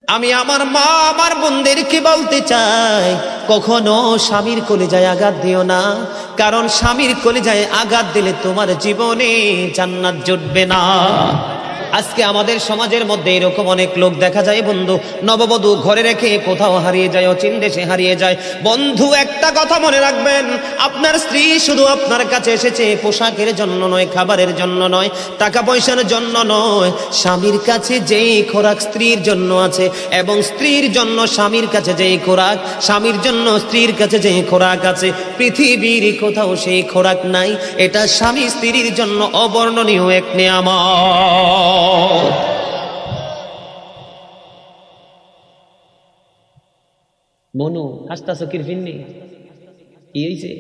আমি আমার মা আমার বোনদেরকে বলতে চাই, কখনো স্বামীর কলিজায় আঘাত দিও না, কারণ স্বামীর কলিজায় আঘাত দিলে তোমার জীবনে জান্নাত জুটবে না। আজকে আমাদের সমাজের মধ্যে এরকম অনেক লোক দেখা যায় বন্ধু, নববধূ ঘরে রেখে কোথাও হারিয়ে যায়, অচিন দেশে হারিয়ে যায়। বন্ধু একটা কথা মনে রাখবেন, আপনার স্ত্রী শুধু আপনার কাছে এসেছে পোশাকের জন্য নয়, খাবারের জন্য নয়, টাকা পয়সার জন্য নয়। স্বামীর কাছে যেই খোরাক স্ত্রীর জন্য আছে, এবং স্ত্রীর জন্য স্বামীর কাছে যেই খোরাক, স্বামীর জন্য স্ত্রীর কাছে যেই খোরাক আছে, পৃথিবীর কোথাও সেই খোরাক নাই। এটা স্বামী স্ত্রীর জন্য অবর্ণনীয় এক নেয়ামত। মনু হাসতাছো কির ফিন্নি, কি হইছে?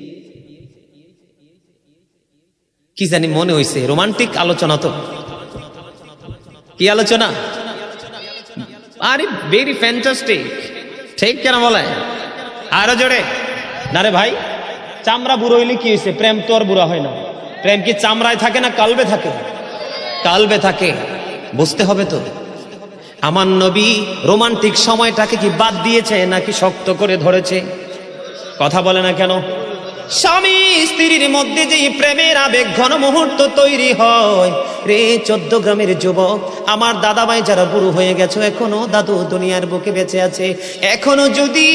কি জানি মনে হইছে রোমান্টিক আলোচনা। তো কি আলোচনা? আরে ভেরি ফ্যান্টাস্টিক, ঠিক কেন বলে? আরো জোরে না রে ভাই। চামড়া বুড়ো হইলে কি হয়েছে? প্রেম তো আর বুড়া হয় না। প্রেম কি চামড়ায় থাকে না কালবে থাকে? কালবে থাকে। বুঝতে হবে তো। আমার নবী রোমান্টিক সময়টাকে কি বাদ দিয়েছে নাকি শক্ত করে ধরেছে? কথা বলে না কেন? স্বামী স্ত্রীর মধ্যে যে প্রেমের আবেগ ঘন মুহূর্ত তৈরি হয় রে, 14 গ্রামের যুবক, আমার দাদা ভাই যারা বুড়ো হয়ে গেছে, এখনো দাদু দুনিয়ার বুকে বেঁচে আছে, এখনো যদি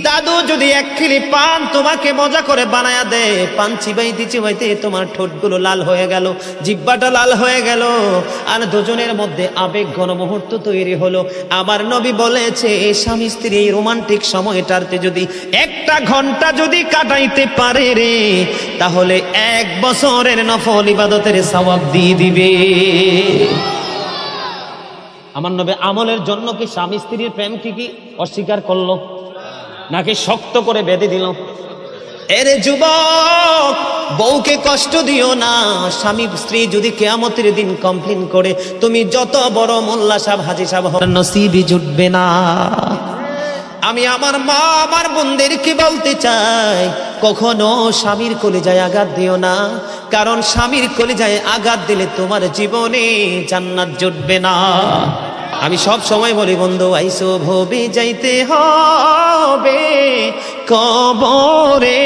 দাদু যদি এক খিলি পান তোমাকে মজা করে বানায়া দেয়, পান চিবাইতে চিবাইতে তোমার ঠোঁটগুলো লাল হয়ে গেল, জিহ্বাটা লাল হয়ে গেল, আর দুজনের মধ্যে আবেগ ঘন মুহূর্ত তৈরি হলো। আমার নবী বলেছে, স্বামী স্ত্রী এই রোমান্টিক সময়টাতে যদি 1টা ঘন্টা যদি কাটাইতে পারে রে, তাহলে 1 বছরের নফল ইবাদতের সওয়াব দিয়ে দিবে। আমার নবী আমলের জন্য কি স্বামী স্ত্রীর প্রেম কি অস্বীকার করলো নাকি শক্ত করে বেঁধে দিল? এরে যুবক, বউকে কষ্ট দিও না। স্বামী স্ত্রী যদি কিয়ামতের দিন কমপ্লেইন করে, তুমি যত বড় মোল্লা সাহেব হাজী সাহেব হও, নসিবই জুটবে না। আমি আমার মা আমার বোনদেরকে বলতে চাই, কখনো স্বামীর কলিজায় আঘাত দিও না, কারণ স্বামীর কলিজায় আঘাত দিলে তোমার জীবনে জান্নাত জুটবে না। আমি সব সময় বলি বন্ধু, আইসো ভবে যাইতে হবে কবরে,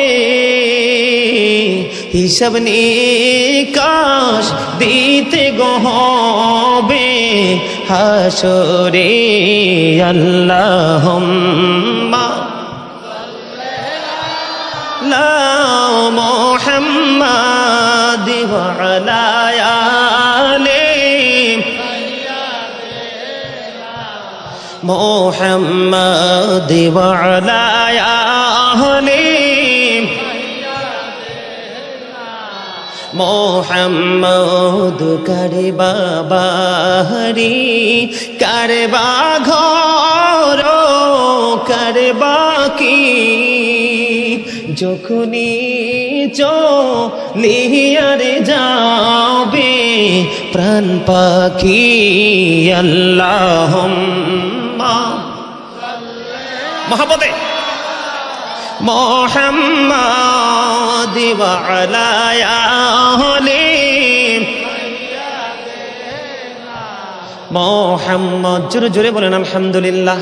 হিসাব নিকাশ দিতে হবে হাসরে। আল্লাহুম্মা লা মুহাম্মাদ ওয়া আলা আলি মুহাম্মাদ ওয়া আলা আলি মোহাম্মদ। কারবা বাড়ি কারবা ঘর কারবা কি, যখনই চলিয়ারে যাবে প্রাণ পাখি। আল্লাহুম্মা মহব্বতে মুহাম্মাদ ওয়া আলা আলি মুহাম্মদ। জোরে জোরে বলেন আলহামদুলিল্লাহ।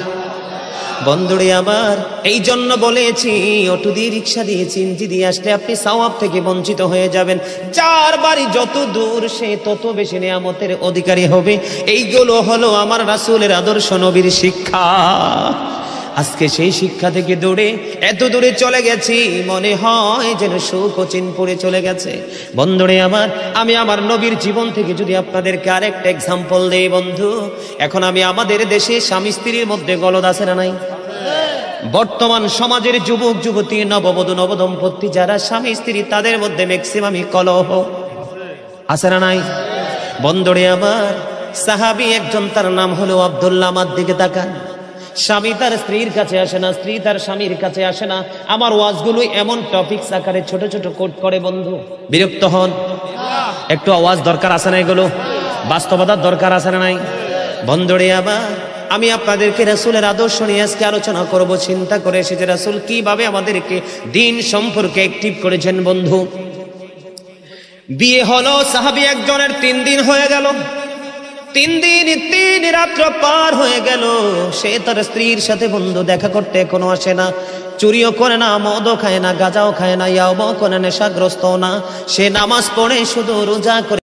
বন্ধুরে আমার, এই জন্য বলেছি, অটো দিয়ে রিক্সা দিয়ে চিনজি দিয়ে আসলে আপনি সওয়াব থেকে বঞ্চিত হয়ে যাবেন। যার বাড়ি যত দূর সে তত বেশি নিয়ামতের অধিকারী হবে। এইগুলো হলো আমার রাসূলের আদর্শ, নবীর শিক্ষা। আজকে সেই শিক্ষা থেকে দূরে এত দূরে চলে গেছি, মনে হয় যেন সুখ ও চিনপুরে চলে গেছে। বন্ধুরে আমার, আমি আমার নবীর জীবন থেকে যদি আপনাদেরকে আরেকটা এক্সাম্পল দেই বন্ধু, এখন আমি আমাদের দেশে স্বামী স্ত্রীর মধ্যে গলদ আছে না নাই? বর্তমান সমাজের যুবক যুবতী, নববধূ নবদম্পতি যারা স্বামী স্ত্রী, তাদের মধ্যে ম্যাক্সিমামই কলহ আছে না নাই? বন্ধুরে আমার, সাহাবী একজন, তার নাম হলো আব্দুল্লাহ। আমার দিকে তাকান। স্বামী তার স্ত্রীর কাছে আসে না, স্ত্রী তার স্বামীর কাছে আসে না। আমার ওয়াজগুলো এমন টপিকস আকারে ছোট ছোট কোট করে বন্ধু, বিরক্ত হন? একটু আওয়াজ দরকার আছে না? এগুলো বাস্তবতার দরকার আছে না নাই? বন্ধুরে আবার, আমি আপনাদেরকে রাসূলের আদর্শ নিয়ে আজকে আলোচনা করব। চিন্তা করে এসেছে রাসূল কিভাবে আমাদেরকে দিন সম্পর্কে অ্যাক্টিভ করেছেন। বন্ধু, বিয়ে হলো সাহাবী একজনের 3 দিন হয়ে গেল, 3 দিন 3 রাত্র পার হয়ে গেল, সে তার স্ত্রীর সাথে বন্ধু দেখা করতে এখনো আসে না। চুরিও করে না, মদও খায় না, গাঁজাও খায় না, ইয়াও করে, নেশাগ্রস্ত না। সে নামাজ পড়ে, শুধু রোজা করে।